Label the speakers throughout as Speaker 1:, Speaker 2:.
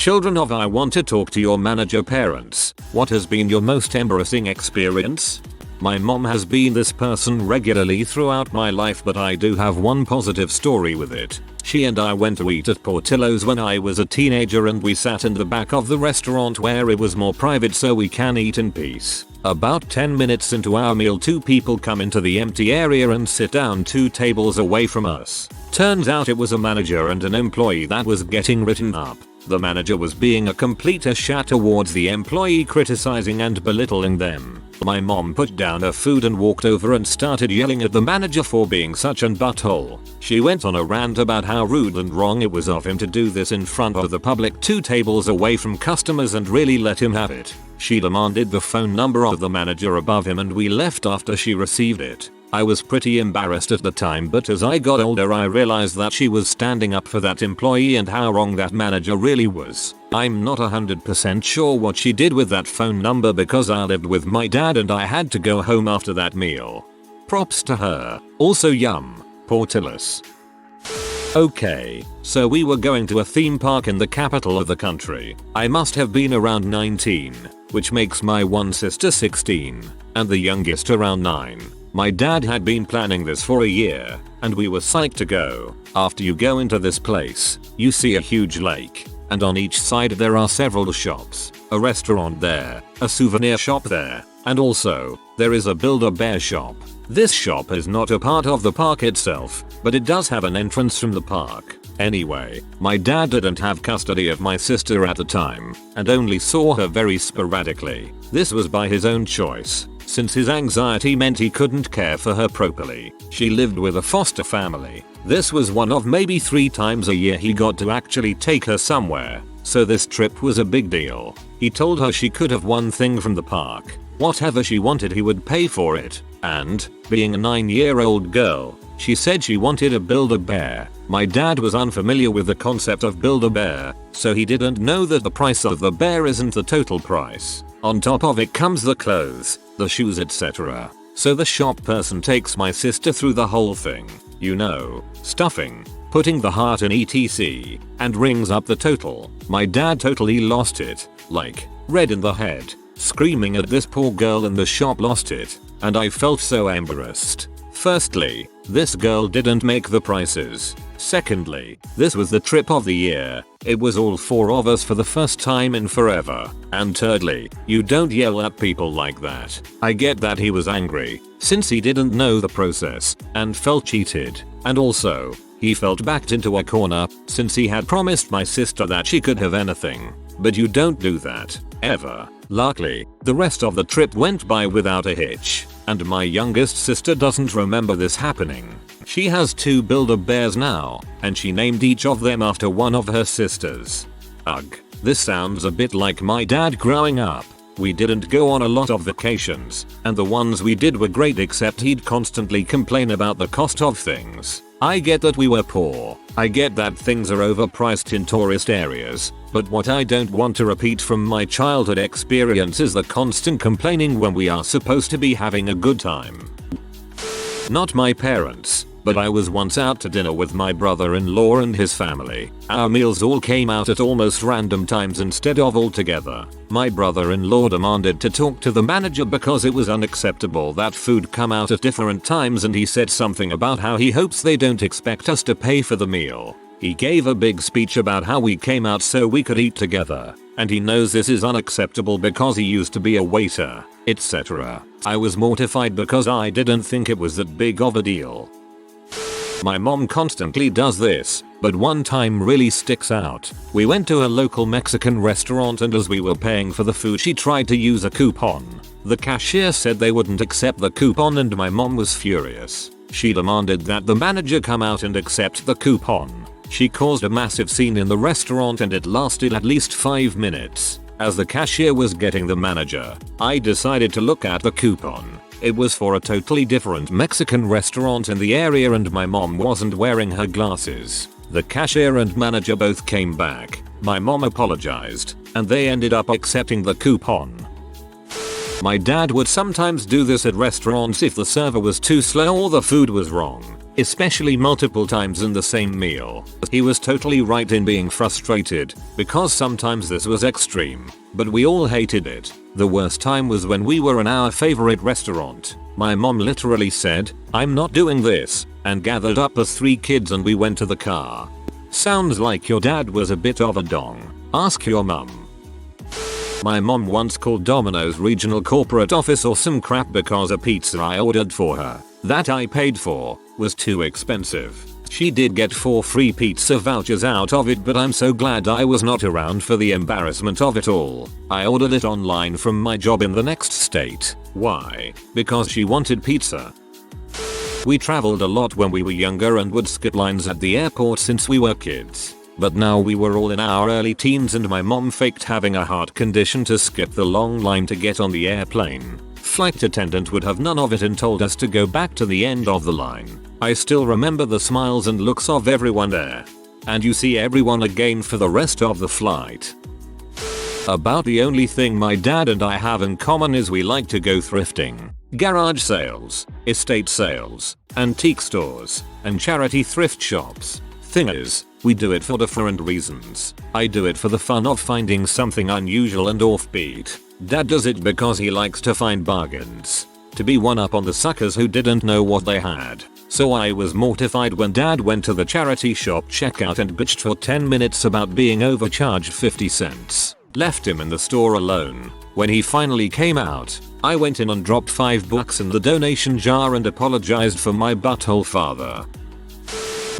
Speaker 1: Children of I want to talk to your manager parents. What has been your most embarrassing experience? My mom has been this person regularly throughout my life, but I do have one positive story with it. She and I went to eat at Portillo's when I was a teenager, and we sat in the back of the restaurant where it was more private so we can eat in peace. About 10 minutes into our meal, two people come into the empty area and sit down 2 tables away from us. Turns out it was a manager and an employee that was getting written up. The manager was being a complete ashat towards the employee, criticizing and belittling them. My mom put down her food and walked over and started yelling at the manager for being such an butthole. She went on a rant about how rude and wrong it was of him to do this in front of the public 2 tables away from customers and really let him have it. She demanded the phone number of the manager above him and we left after she received it. I was pretty embarrassed at the time, but as I got older I realized that she was standing up for that employee and how wrong that manager really was. I'm not 100% sure what she did with that phone number because I lived with my dad and I had to go home after that meal. Props to her. Also yum. Portillo's. Okay, so we were going to a theme park in the capital of the country. I must have been around 19, which makes my one sister 16, and the youngest around 9. My dad had been planning this for a year, and we were psyched to go. After you go into this place, you see a huge lake, and on each side there are several shops, a restaurant there, a souvenir shop there, and also, there is a Build-A-Bear shop. This shop is not a part of the park itself, but it does have an entrance from the park. Anyway, my dad didn't have custody of my sister at the time, and only saw her very sporadically. This was by his own choice, since his anxiety meant he couldn't care for her properly. She lived with a foster family. This was one of maybe 3 times a year he got to actually take her somewhere, so this trip was a big deal. He told her she could have one thing from the park. Whatever she wanted he would pay for it, and, being a 9-year-old girl, she said she wanted a Build-A-Bear. My dad was unfamiliar with the concept of Build-A-Bear, so he didn't know that the price of the bear isn't the total price. On top of it comes the clothes, the shoes, etc. So the shop person takes my sister through the whole thing. You know, stuffing, putting the heart in etc. and rings up the total. My dad totally lost it, like, red in the head, screaming at this poor girl in the shop lost it, and I felt so embarrassed. Firstly, this girl didn't make the prices. Secondly, this was the trip of the year. It was all 4 of us for the first time in forever. And thirdly, you don't yell at people like that. I get that he was angry, since he didn't know the process, and felt cheated. And also, he felt backed into a corner, since he had promised my sister that she could have anything. But you don't do that, ever. Luckily, the rest of the trip went by without a hitch, and my youngest sister doesn't remember this happening. She has 2 Build-A-Bears now, and she named each of them after one of her sisters. Ugh, this sounds a bit like my dad growing up. We didn't go on a lot of vacations, and the ones we did were great, except he'd constantly complain about the cost of things. I get that we were poor. I get that things are overpriced in tourist areas, but what I don't want to repeat from my childhood experience is the constant complaining when we are supposed to be having a good time. Not my parents, but I was once out to dinner with my brother-in-law and his family. Our meals all came out at almost random times instead of all together. My brother-in-law demanded to talk to the manager because it was unacceptable that food come out at different times, and he said something about how he hopes they don't expect us to pay for the meal. He gave a big speech about how we came out so we could eat together, and he knows this is unacceptable because he used to be a waiter, etc. I was mortified because I didn't think it was that big of a deal. My mom constantly does this, but one time really sticks out. We went to a local Mexican restaurant, and as we were paying for the food she tried to use a coupon. The cashier said they wouldn't accept the coupon, and my mom was furious. She demanded that the manager come out and accept the coupon. She caused a massive scene in the restaurant, and it lasted at least 5 minutes. As the cashier was getting the manager, I decided to look at the coupon. It was for a totally different Mexican restaurant in the area, and my mom wasn't wearing her glasses. The cashier and manager both came back. My mom apologized, and they ended up accepting the coupon. My dad would sometimes do this at restaurants if the server was too slow or the food was wrong. especially multiple times in the same meal. He was totally right in being frustrated, because sometimes this was extreme, but we all hated it. The worst time was when we were in our favorite restaurant. My mom literally said, "I'm not doing this," and gathered up us 3 kids and we went to the car. Sounds like your dad was a bit of a dong. Ask your mum. My mom once called Domino's regional corporate office or some crap because a pizza I ordered for her, that I paid for, was too expensive. She did get 4 free pizza vouchers out of it, but I'm so glad I was not around for the embarrassment of it all. I ordered it online from my job in the next state. Why? Because she wanted pizza. We traveled a lot when we were younger and would skip lines at the airport since we were kids. But now we were all in our early teens and my mom faked having a heart condition to skip the long line to get on the airplane. Flight attendant would have none of it and told us to go back to the end of the line. I still remember the smiles and looks of everyone there. And you see everyone again for the rest of the flight. About the only thing my dad and I have in common is we like to go thrifting. Garage sales, estate sales, antique stores, and charity thrift shops. Thing is, we do it for different reasons. I do it for the fun of finding something unusual and offbeat. Dad does it because he likes to find bargains. To be one up on the suckers who didn't know what they had. So I was mortified when Dad went to the charity shop checkout and bitched for 10 minutes about being overcharged 50 cents. Left him in the store alone. When he finally came out, I went in and dropped $5 in the donation jar and apologized for my butthole father.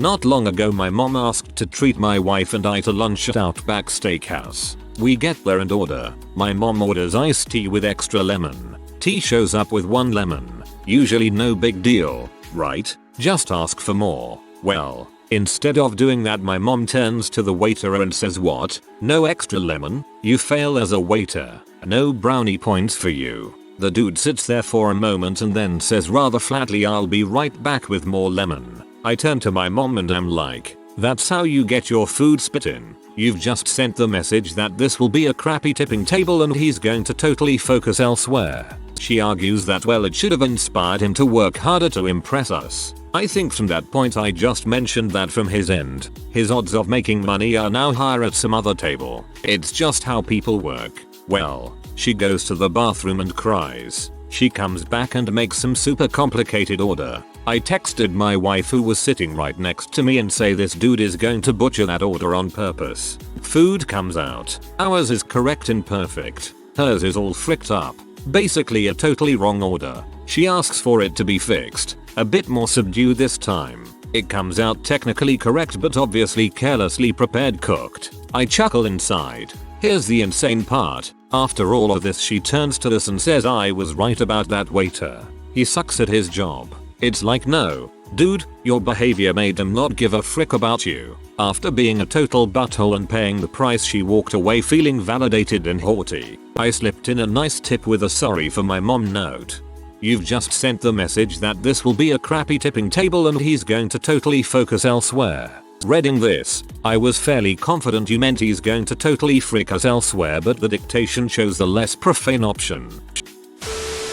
Speaker 1: Not long ago my mom asked to treat my wife and I to lunch at Outback Steakhouse. We get there and order. My mom orders iced tea with extra lemon. Tea shows up with 1 lemon. Usually no big deal, right? Just ask for more. Well, instead of doing that my mom turns to the waiter and says, "What? No extra lemon? You fail as a waiter. No brownie points for you." The dude sits there for a moment and then says rather flatly, "I'll be right back with more lemon." I turn to my mom and I'm like, "That's how you get your food spit in? You've just sent the message that this will be a crappy tipping table and he's going to totally focus elsewhere." She argues that well it should have inspired him to work harder to impress us. I think from that point I just mentioned that from his end, his odds of making money are now higher at some other table. It's just how people work. Well, she goes to the bathroom and cries. She comes back and makes some super complicated order. I texted my wife who was sitting right next to me and say this dude is going to butcher that order on purpose. Food comes out. Ours is correct and perfect. Hers is all fricked up. Basically a totally wrong order. She asks for it to be fixed. A bit more subdued this time. It comes out technically correct but obviously carelessly prepared cooked. I chuckle inside. Here's the insane part. After all of this she turns to us and says I was right about that waiter. He sucks at his job. It's like, no, dude, your behavior made them not give a frick about you. After being a total butthole and paying the price she walked away feeling validated and haughty. I slipped in a nice tip with a sorry for my mom note. You've just sent the message that this will be a crappy tipping table and he's going to totally focus elsewhere. Reading this, I was fairly confident you meant he's going to totally freak us elsewhere, but the dictation chose the less profane option.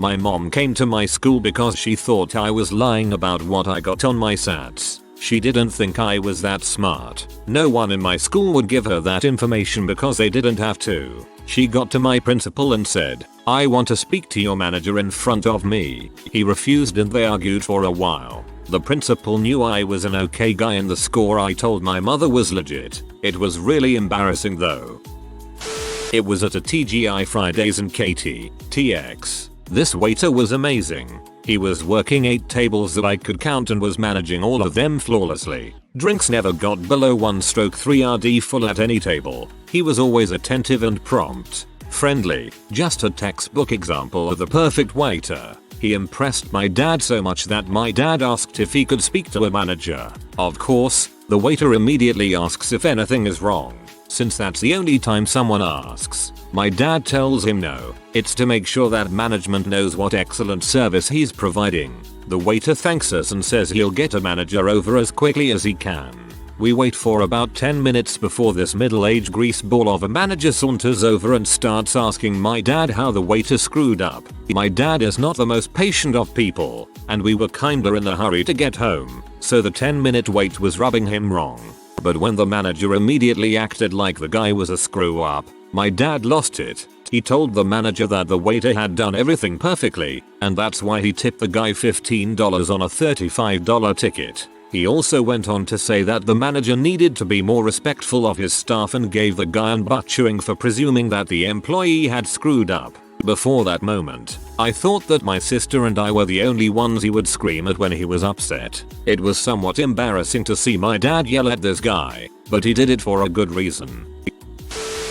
Speaker 1: My mom came to my school because she thought I was lying about what I got on my SATs. She didn't think I was that smart. No one in my school would give her that information because they didn't have to. She got to my principal and said, "I want to speak to your manager in front of me." He refused and they argued for a while. The principal knew I was an okay guy and the score I told my mother was legit. It was really embarrassing though. It was at a TGI Fridays in KT, TX. This waiter was amazing. He was working 8 tables that I could count and was managing all of them flawlessly. Drinks never got below 1/3 RD full at any table. He was always attentive and prompt. Friendly, just a textbook example of the perfect waiter. He impressed my dad so much that my dad asked if he could speak to a manager. Of course, the waiter immediately asks if anything is wrong. Since that's the only time someone asks, my dad tells him no. It's to make sure that management knows what excellent service he's providing. The waiter thanks us and says he'll get a manager over as quickly as he can. We wait for about 10 minutes before this middle-aged greaseball of a manager saunters over and starts asking my dad how the waiter screwed up. My dad is not the most patient of people, and we were kinda in a hurry to get home, so the 10-minute wait was rubbing him wrong. But when the manager immediately acted like the guy was a screw up, my dad lost it. He told the manager that the waiter had done everything perfectly, and that's why he tipped the guy $15 on a $35 ticket. He also went on to say that the manager needed to be more respectful of his staff and gave the guy an butt chewing for presuming that the employee had screwed up. Before that moment, I thought that my sister and I were the only ones he would scream at when he was upset. It was somewhat embarrassing to see my dad yell at this guy, but he did it for a good reason.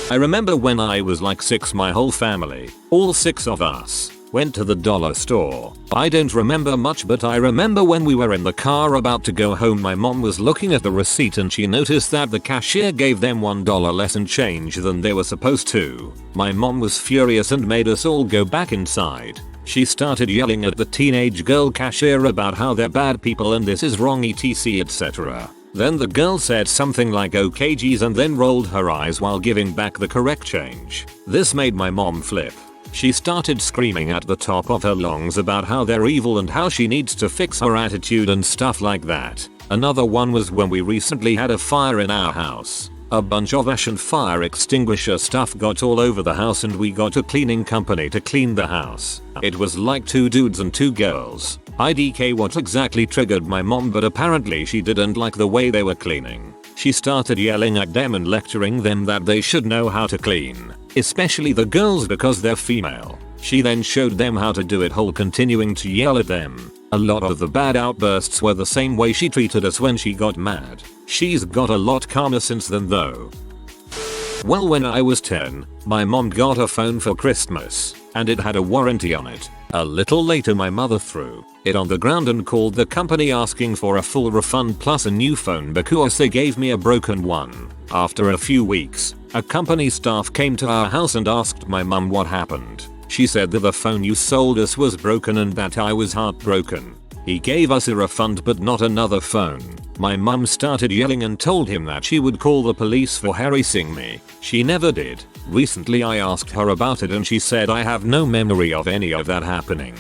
Speaker 1: I remember when I was like 6, my whole family, all 6 of us, went to the dollar store. I don't remember much, but I remember when we were in the car about to go home, my mom was looking at the receipt and she noticed that the cashier gave them $1 less in change than they were supposed to. My mom was furious and made us all go back inside. She started yelling at the teenage girl cashier about how they're bad people and this is wrong etc etc. Then the girl said something like okay geez and then rolled her eyes while giving back the correct change. This made my mom flip. She started screaming at the top of her lungs about how they're evil and how she needs to fix her attitude and stuff like that. Another one was when we recently had a fire in our house. A bunch of ash and fire extinguisher stuff got all over the house and we got a cleaning company to clean the house. It was like 2 dudes and 2 girls. IDK what exactly triggered my mom, but apparently she didn't like the way they were cleaning. She started yelling at them and lecturing them that they should know how to clean, especially the girls because they're female. She then showed them how to do it while continuing to yell at them. A lot of the bad outbursts were the same way she treated us when she got mad. She's got a lot calmer since then though. Well, when I was 10, my mom got a phone for Christmas, and it had a warranty on it. A little later my mother threw it on the ground and called the company asking for a full refund plus a new phone because they gave me a broken one. After a few weeks, a company staff came to our house and asked my mum what happened. She said that the phone you sold us was broken and that I was heartbroken. He gave us a refund but not another phone. My mum started yelling and told him that she would call the police for harassing me. She never did. Recently I asked her about it and she said I have no memory of any of that happening.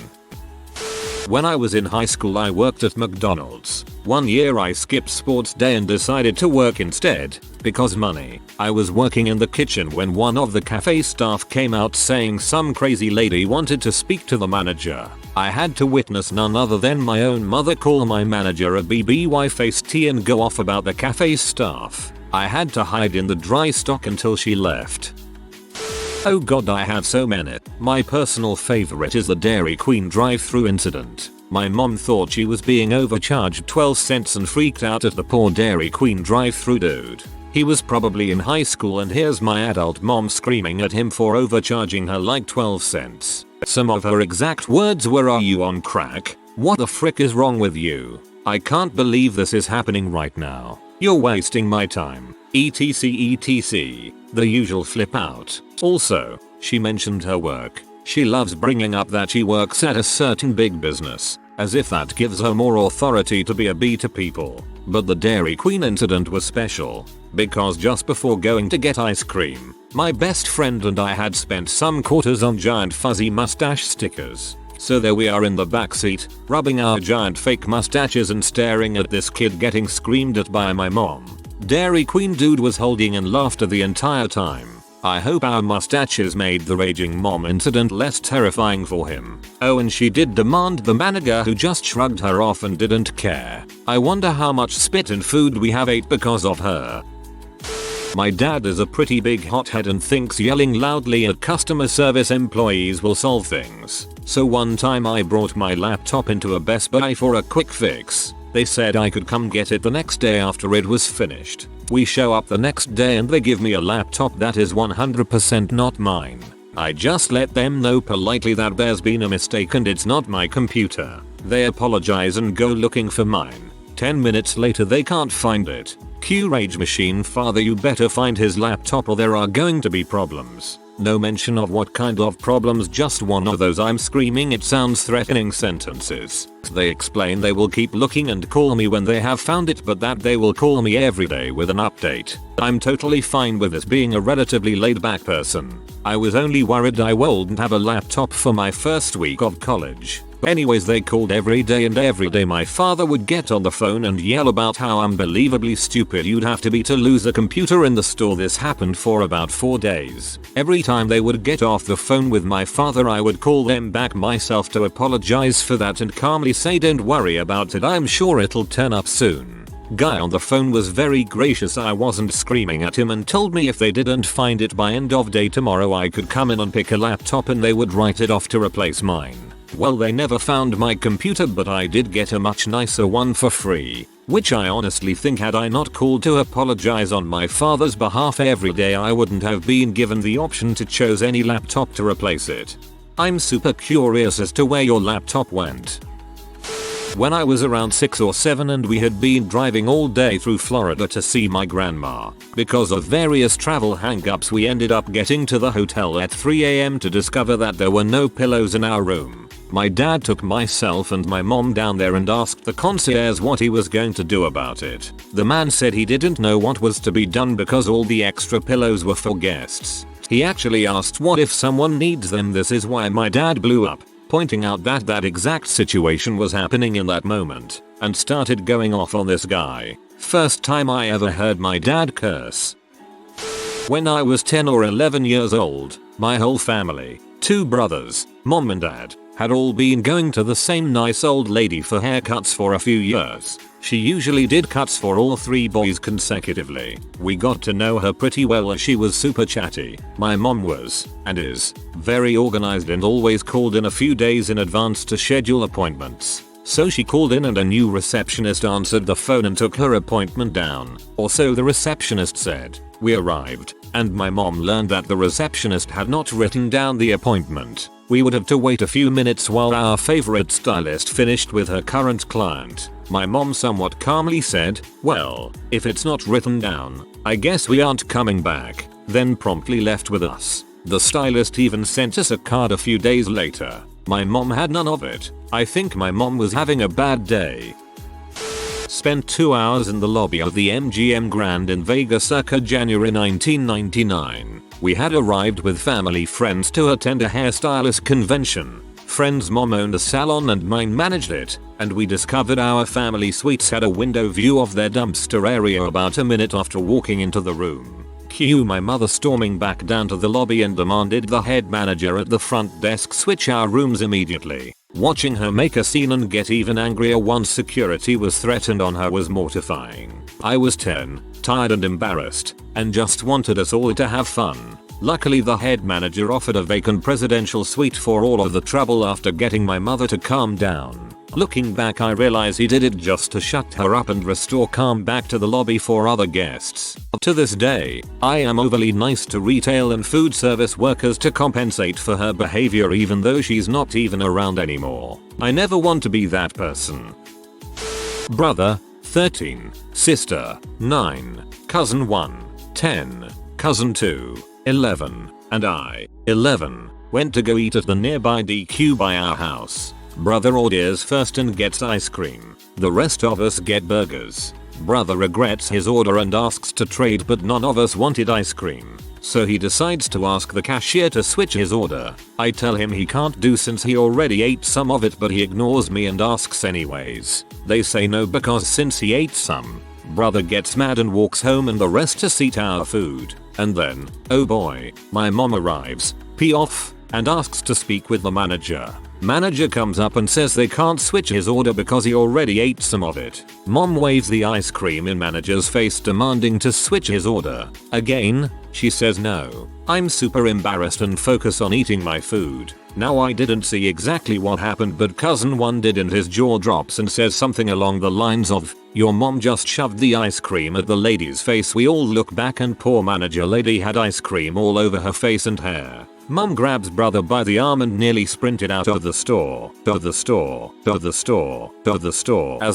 Speaker 1: When I was in high school I worked at McDonald's. One year I skipped sports day and decided to work instead, because money. I was working in the kitchen when one of the cafe staff came out saying some crazy lady wanted to speak to the manager. I had to witness none other than my own mother call my manager a BBY-faced T and go off about the cafe staff. I had to hide in the dry stock until she left. Oh god, I have so many. My personal favorite is the Dairy Queen drive-thru incident. My mom thought she was being overcharged 12 cents and freaked out at the poor Dairy Queen drive-thru dude. He was probably in high school and here's my adult mom screaming at him for overcharging her like 12 cents. Some of her exact words were, "Are you on crack? What the frick is wrong with you? I can't believe this is happening right now. You're wasting my time. etc etc." The usual flip out. Also, she mentioned her work. She loves bringing up that she works at a certain big business, as if that gives her more authority to be a B to people. But the Dairy Queen incident was special, because just before going to get ice cream, my best friend and I had spent some quarters on giant fuzzy mustache stickers. So there we are in the backseat, rubbing our giant fake mustaches and staring at this kid getting screamed at by my mom. Dairy Queen dude was holding in laughter the entire time. I hope our mustaches made the raging mom incident less terrifying for him. Oh, and she did demand the manager, who just shrugged her off and didn't care. I wonder how much spit and food we have ate because of her. My dad is a pretty big hothead and thinks yelling loudly at customer service employees will solve things. So one time I brought my laptop into a Best Buy for a quick fix. They said I could come get it the next day after it was finished. We show up the next day and they give me a laptop that is 100% not mine. I just let them know politely that there's been a mistake and it's not my computer. They apologize and go looking for mine. 10 minutes later they can't find it. Q rage machine, father, you better find his laptop or there are going to be problems. No mention of what kind of problems, just one of those I'm screaming it sounds threatening sentences. They explain they will keep looking and call me when they have found it, but that they will call me every day with an update. I'm totally fine with this, being a relatively laid back person. I was only worried I wouldn't have a laptop for my first week of college. Anyways, they called every day, and every day my father would get on the phone and yell about how unbelievably stupid you'd have to be to lose a computer in the store. This happened for about 4 days. Every time they would get off the phone with my father, I would call them back myself to apologize for that and calmly say, don't worry about it, I'm sure it'll turn up soon. Guy on the phone was very gracious. I wasn't screaming at him and told me if they didn't find it by end of day tomorrow I could come in and pick a laptop and they would write it off to replace mine. Well, they never found my computer, but I did get a much nicer one for free, which I honestly think had I not called to apologize on my father's behalf every day, I wouldn't have been given the option to choose any laptop to replace it. I'm super curious as to where your laptop went. When I was around 6 or 7 and we had been driving all day through Florida to see my grandma, because of various travel hangups we ended up getting to the hotel at 3 AM to discover that there were no pillows in our room. My dad took myself and my mom down there and asked the concierge what he was going to do about it. The man said he didn't know what was to be done because all the extra pillows were for guests. He actually asked what if someone needs them. This is why my dad blew up, pointing out that that exact situation was happening in that moment, and started going off on this guy. First time I ever heard my dad curse. When I was 10 or 11 years old, my whole family, 2 brothers, mom and dad, had all been going to the same nice old lady for haircuts for a few years. She usually did cuts for all 3 boys consecutively. We got to know her pretty well as she was super chatty. My mom was, and is, very organized and always called in a few days in advance to schedule appointments. So she called in and a new receptionist answered the phone and took her appointment down. Or so the receptionist said. We arrived, and my mom learned that the receptionist had not written down the appointment. We would have to wait a few minutes while our favorite stylist finished with her current client. My mom somewhat calmly said, well, if it's not written down, I guess we aren't coming back, then promptly left with us. The stylist even sent us a card a few days later. My mom had none of it. I think my mom was having a bad day. Spent 2 hours in the lobby of the MGM Grand in Vegas circa January 1999. We had arrived with family friends to attend a hairstylist convention. Friend's mom owned a salon and mine managed it, and we discovered our family suites had a window view of their dumpster area about a minute after walking into the room. Cue my mother storming back down to the lobby and demanded the head manager at the front desk switch our rooms immediately. Watching her make a scene and get even angrier once security was threatened on her was mortifying. I was 10, tired and embarrassed, and just wanted us all to have fun. Luckily the head manager offered a vacant presidential suite for all of the trouble after getting my mother to calm down. Looking back, I realize he did it just to shut her up and restore calm back to the lobby for other guests. To this day, I am overly nice to retail and food service workers to compensate for her behavior even though she's not even around anymore. I never want to be that person. Brother, 13, sister, 9, cousin 1, 10, cousin 2, 11, and I, 11, went to go eat at the nearby DQ by our house. Brother orders first and gets ice cream. The rest of us get burgers. Brother regrets his order and asks to trade, but none of us wanted ice cream. So he decides to ask the cashier to switch his order. I tell him he can't do since he already ate some of it, but he ignores me and asks anyways. They say no because since he ate some. Brother gets mad and walks home and the rest to eat our food. And then, oh boy, my mom arrives, pee off, and asks to speak with the manager. Manager comes up and says they can't switch his order because he already ate some of it. Mom waves the ice cream in manager's face demanding to switch his order. Again, she says no. I'm super embarrassed and focus on eating my food. Now I didn't see exactly what happened, but cousin 1 did, and his jaw drops and says something along the lines of, your mom just shoved the ice cream at the lady's face. We all look back and poor manager lady had ice cream all over her face and hair. Mom grabs brother by the arm and nearly sprinted out of the store. As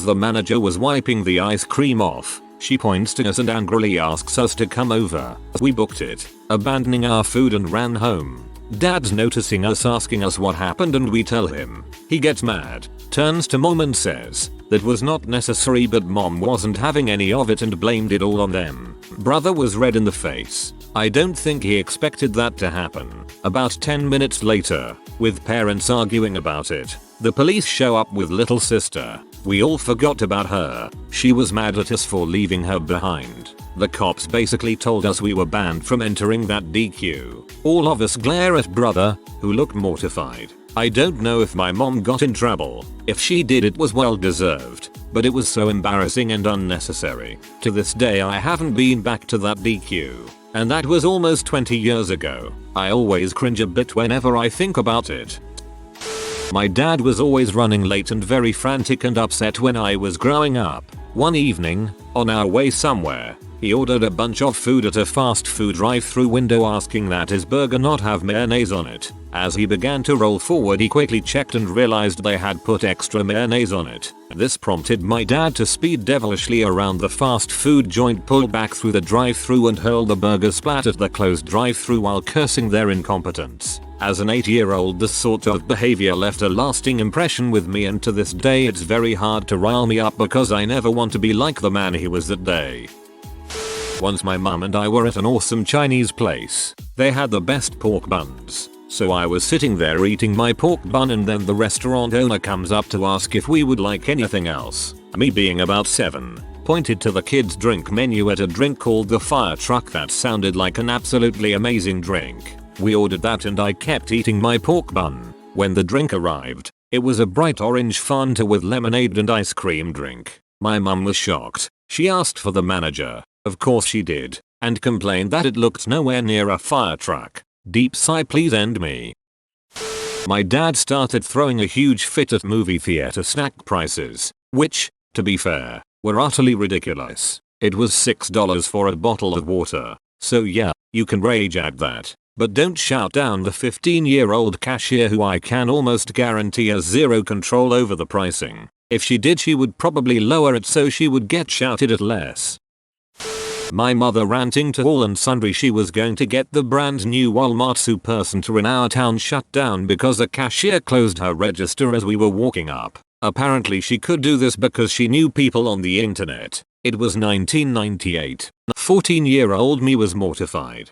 Speaker 1: the manager was wiping the ice cream off, She points to us and angrily asks us to come over. We booked it, abandoning our food and ran home. Dad's noticing us, asking us what happened, and we tell him. He gets mad, turns to mom and says that was not necessary, but mom wasn't having any of it and blamed it all on them. Brother was red in the face. I don't think he expected that to happen. About 10 minutes later, with parents arguing about it, the police show up with little sister. We all forgot about her. She was mad at us for leaving her behind. The cops basically told us we were banned from entering that DQ. All of us glare at brother, who looked mortified. I don't know if my mom got in trouble. If she did, it was well deserved, but it was so embarrassing and unnecessary. To this day I haven't been back to that DQ. And that was almost 20 years ago. I always cringe a bit whenever I think about it. My dad was always running late and very frantic and upset when I was growing up. One evening, on our way somewhere, he ordered a bunch of food at a fast food drive-thru window, asking that his burger not have mayonnaise on it. As he began to roll forward, he quickly checked and realized they had put extra mayonnaise on it. This prompted my dad to speed devilishly around the fast food joint, pull back through the drive-thru and hurl the burger splat at the closed drive-thru while cursing their incompetence. As an 8-year-old, this sort of behavior left a lasting impression with me, and to this day it's very hard to rile me up because I never want to be like the man he was that day. Once my mum and I were at an awesome Chinese place. They had the best pork buns. So I was sitting there eating my pork bun, and then the restaurant owner comes up to ask if we would like anything else. Me, being about 7, pointed to the kids' drink menu at a drink called the Fire Truck that sounded like an absolutely amazing drink. We ordered that and I kept eating my pork bun. When the drink arrived, it was a bright orange Fanta with lemonade and ice cream drink. My mum was shocked. She asked for the manager. Of course she did, and complained that it looked nowhere near a fire truck. Deep sigh, please end me. My dad started throwing a huge fit at movie theater snack prices, which, to be fair, were utterly ridiculous. It was $6 for a bottle of water. So yeah, you can rage at that, but don't shout down the 15-year-old cashier who I can almost guarantee has zero control over the pricing. If she did, she would probably lower it so she would get shouted at less. My mother ranting to all and sundry she was going to get the brand new Walmart Supercenter in our town shut down because a cashier closed her register as we were walking up. Apparently she could do this because she knew people on the internet. It was 1998. 14-year-old me was mortified.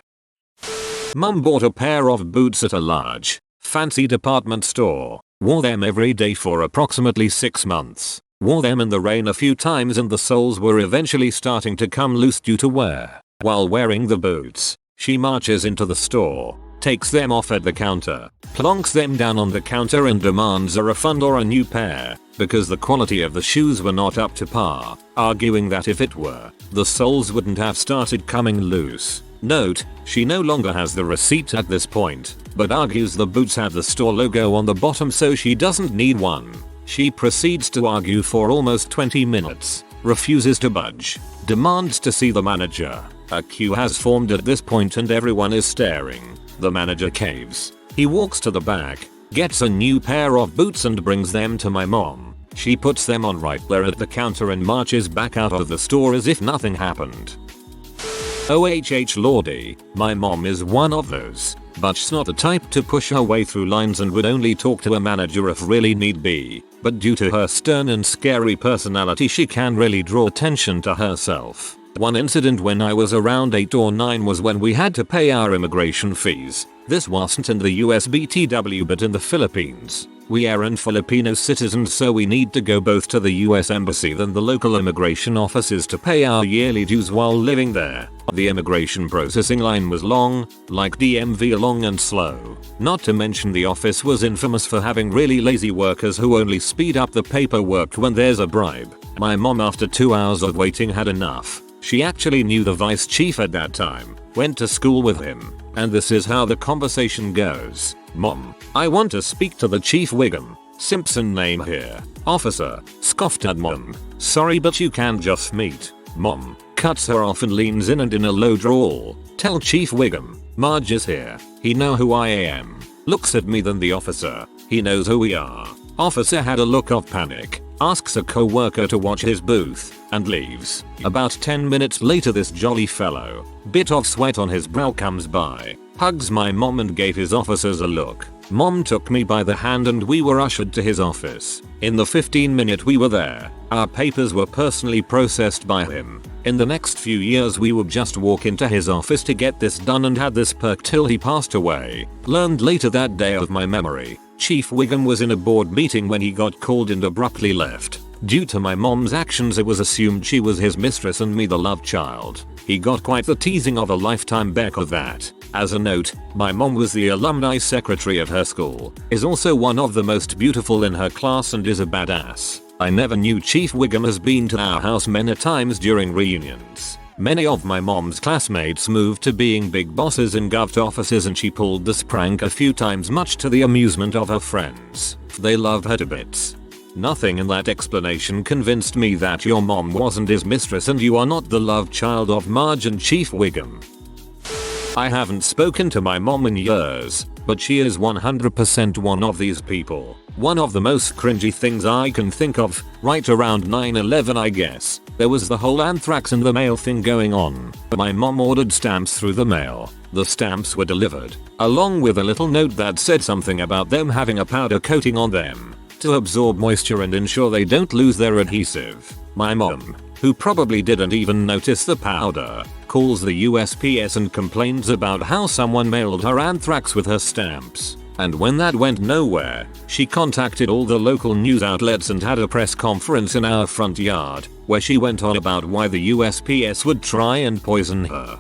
Speaker 1: Mum bought a pair of boots at a large, fancy department store. Wore them every day for approximately 6 months. Wore them in the rain a few times and the soles were eventually starting to come loose due to wear. While wearing the boots, she marches into the store, takes them off at the counter, plonks them down on the counter and demands a refund or a new pair, because the quality of the shoes were not up to par, arguing that if it were, the soles wouldn't have started coming loose. Note, she no longer has the receipt at this point, but argues the boots have the store logo on the bottom so she doesn't need one. She proceeds to argue for almost 20 minutes, refuses to budge, demands to see the manager. A queue has formed at this point and everyone is staring. The manager caves. He walks to the back, gets a new pair of boots and brings them to my mom. She puts them on right there at the counter and marches back out of the store as if nothing happened. OHH lordy, my mom is one of those, but she's not the type to push her way through lines and would only talk to a manager if really need be, but due to her stern and scary personality she can really draw attention to herself. One incident when I was around 8 or 9 was when we had to pay our immigration fees. This wasn't in the US BTW but in the Philippines. We aren't Filipino citizens so we need to go both to the US embassy than the local immigration offices to pay our yearly dues while living there. The immigration processing line was long, like DMV, long and slow. Not to mention the office was infamous for having really lazy workers who only speed up the paperwork when there's a bribe. My mom, after 2 hours of waiting, had enough. She actually knew the vice chief at that time, went to school with him, and this is how the conversation goes. Mom, I want to speak to the chief. Wiggum, Simpson name here. Officer, scoffed at mom. Sorry but you can just meet. Mom, cuts her off and leans in and in a low drawl. Tell Chief Wiggum, Marge is here. He know who I am. Looks at me then the officer. He knows who we are. Officer had a look of panic. asks a co-worker to watch his booth, and leaves. About 10 minutes later this jolly fellow, bit of sweat on his brow, comes by, hugs my mom and gave his officers a look. Mom took me by the hand and we were ushered to his office. In the 15 minutes we were there, our papers were personally processed by him. In the next few years we would just walk into his office to get this done and had this perk till he passed away. Learned later that day of my memory. Chief Wiggum was in a board meeting when he got called and abruptly left. Due to my mom's actions it was assumed she was his mistress and me the love child. He got quite the teasing of a lifetime back of that. As a note, my mom was the alumni secretary of her school, is also one of the most beautiful in her class and is a badass. I never knew Chief Wiggum has been to our house many times during reunions. Many of my mom's classmates moved to being big bosses in govt offices and she pulled this prank a few times much to the amusement of her friends. They loved her to bits. Nothing in that explanation convinced me that your mom wasn't his mistress and you are not the love child of Marge and Chief Wiggum. I haven't spoken to my mom in years, but she is 100% one of these people. One of the most cringy things I can think of, right around 9/11 I guess, there was the whole anthrax in the mail thing going on. My mom ordered stamps through the mail. The stamps were delivered, along with a little note that said something about them having a powder coating on them to absorb moisture and ensure they don't lose their adhesive. My mom, who probably didn't even notice the powder, calls the USPS and complains about how someone mailed her anthrax with her stamps. And when that went nowhere, she contacted all the local news outlets and had a press conference in our front yard, where she went on about why the USPS would try and poison her.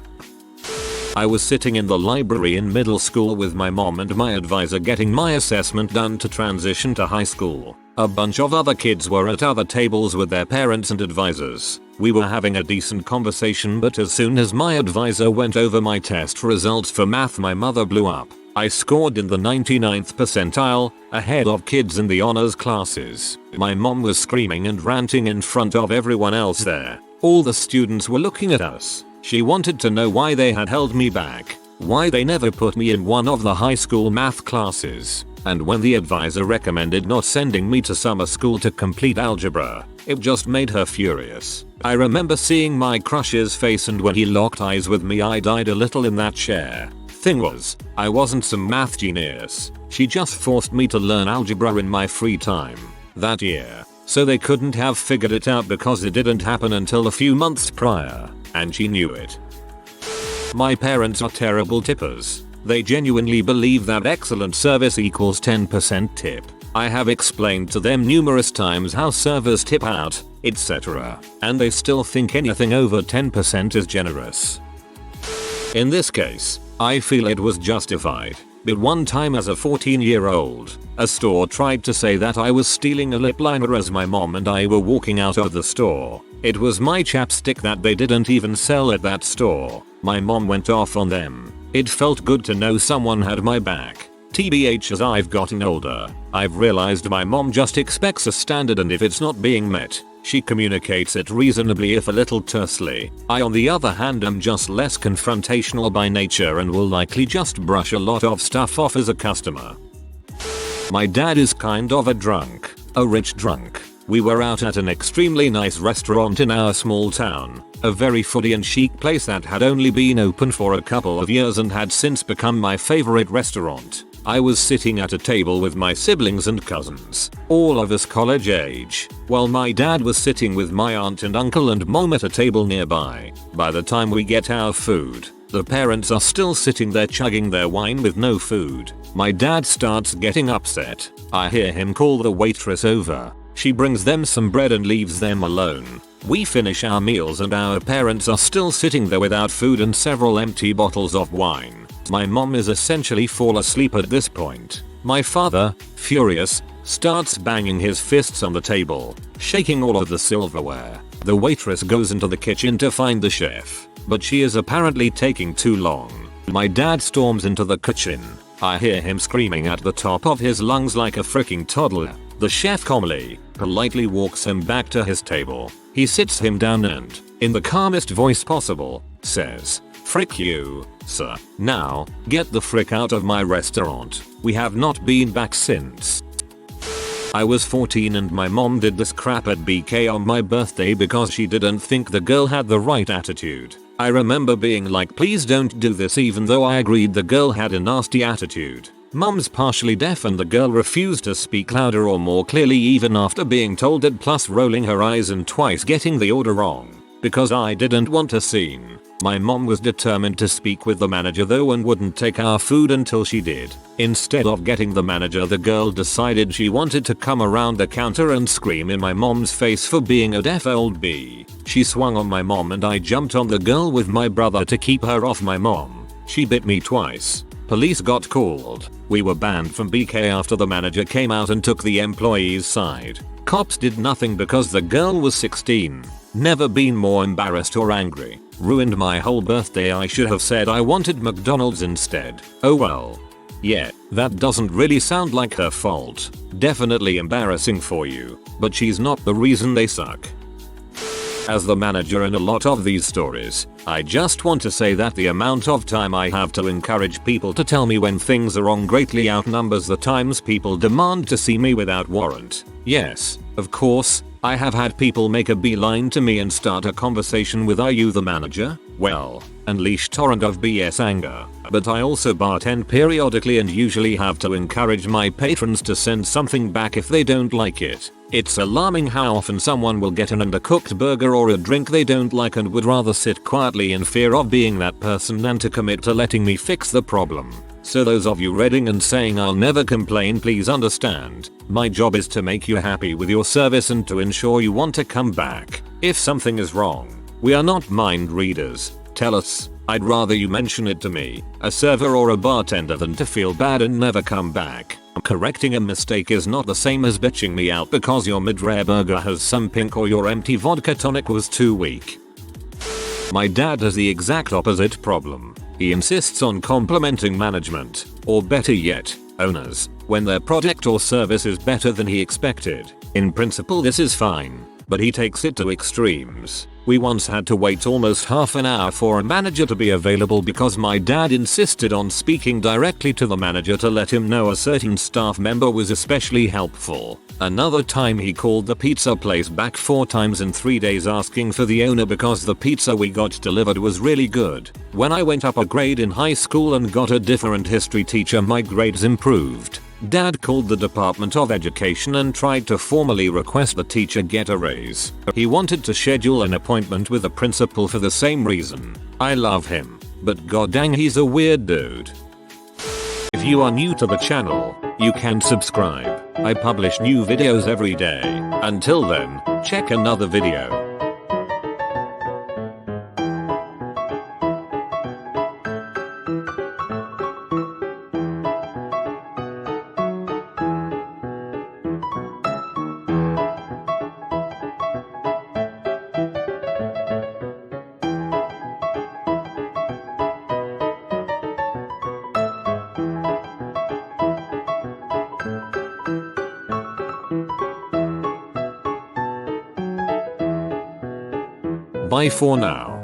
Speaker 1: I was sitting in the library in middle school with my mom and my advisor getting my assessment done to transition to high school. A bunch of other kids were at other tables with their parents and advisors. We were having a decent conversation, but as soon as my advisor went over my test results for math my mother blew up. I scored in the 99th percentile, ahead of kids in the honors classes. My mom was screaming and ranting in front of everyone else there. All the students were looking at us. She wanted to know why they had held me back, why they never put me in one of the high school math classes, and when the advisor recommended not sending me to summer school to complete algebra, it just made her furious. I remember seeing my crush's face and when he locked eyes with me I died a little in that chair. Thing was, I wasn't some math genius. She just forced me to learn algebra in my free time that year, so they couldn't have figured it out because it didn't happen until a few months prior, and she knew it. My parents are terrible tippers. They genuinely believe that excellent service equals 10% tip. I have explained to them numerous times how servers tip out, etc., and they still think anything over 10% is generous. In this case, I feel it was justified. But one time as a 14-year-old, a store tried to say that I was stealing a lip liner as my mom and I were walking out of the store. It was my chapstick that they didn't even sell at that store. My mom went off on them. It felt good to know someone had my back. TBH, as I've gotten older, I've realized my mom just expects a standard and if it's not being met, she communicates it reasonably if a little tersely. I on the other hand am just less confrontational by nature and will likely just brush a lot of stuff off as a customer. My dad is kind of a drunk, a rich drunk. We were out at an extremely nice restaurant in our small town, a very foodie and chic place that had only been open for a couple of years and had since become my favorite restaurant. I was sitting at a table with my siblings and cousins, all of us college age, while my dad was sitting with my aunt and uncle and mom at a table nearby. By the time we get our food, the parents are still sitting there chugging their wine with no food. My dad starts getting upset. I hear him call the waitress over. She brings them some bread and leaves them alone. We finish our meals and our parents are still sitting there without food and several empty bottles of wine. My mom is essentially fall asleep at this point. My father, furious, starts banging his fists on the table, shaking all of the silverware. The waitress goes into the kitchen to find the chef, but she is apparently taking too long. My dad storms into the kitchen. I hear him screaming at the top of his lungs like a freaking toddler. The chef calmly, politely walks him back to his table. He sits him down and, in the calmest voice possible, says, "Frick you, sir. Now, get the frick out of my restaurant. We have not been back since." I was 14 and my mom did this crap at BK on my birthday because she didn't think the girl had the right attitude. I remember being like, please don't do this, even though I agreed the girl had a nasty attitude. Mom's partially deaf and the girl refused to speak louder or more clearly even after being told it, plus rolling her eyes and twice getting the order wrong. Because I didn't want a scene, my mom was determined to speak with the manager though and wouldn't take our food until she did. Instead of getting the manager, the girl decided she wanted to come around the counter and scream in my mom's face for being a deaf old bee. She swung on my mom and I jumped on the girl with my brother to keep her off my mom. She bit me twice. Police got called. We were banned from BK after the manager came out and took the employee's side. Cops did nothing because the girl was 16. Never been more embarrassed or angry. Ruined my whole birthday. I should have said I wanted McDonald's instead. Oh well. Yeah, that doesn't really sound like her fault. Definitely embarrassing for you, but she's not the reason they suck. As the manager in a lot of these stories, I just want to say that the amount of time I have to encourage people to tell me when things are wrong greatly outnumbers the times people demand to see me without warrant. Yes, of course, I have had people make a beeline to me and start a conversation with, "Are you the manager?" Well, unleash torrent of BS anger. But I also bartend periodically and usually have to encourage my patrons to send something back if they don't like it. It's alarming how often someone will get an undercooked burger or a drink they don't like and would rather sit quietly in fear of being that person than to commit to letting me fix the problem. So those of you reading and saying I'll never complain, please understand. My job is to make you happy with your service and to ensure you want to come back. If something is wrong, we are not mind readers. Tell us. I'd rather you mention it to me, a server or a bartender, than to feel bad and never come back. Correcting a mistake is not the same as bitching me out because your mid-rare burger has some pink or your empty vodka tonic was too weak. My dad has the exact opposite problem. He insists on complimenting management, or better yet, owners, when their product or service is better than he expected. In principle this is fine, but he takes it to extremes. We once had to wait almost half an hour for a manager to be available because my dad insisted on speaking directly to the manager to let him know a certain staff member was especially helpful. Another time he called the pizza place back 4 times in 3 days asking for the owner because the pizza we got delivered was really good. When I went up a grade in high school and got a different history teacher, my grades improved. Dad called the Department of Education and tried to formally request the teacher get a raise. He wanted to schedule an appointment with the principal for the same reason. I love him, but goddang he's a weird dude. If you are new to the channel, you can subscribe. I publish new videos every day. Until then, check another video. Bye for now.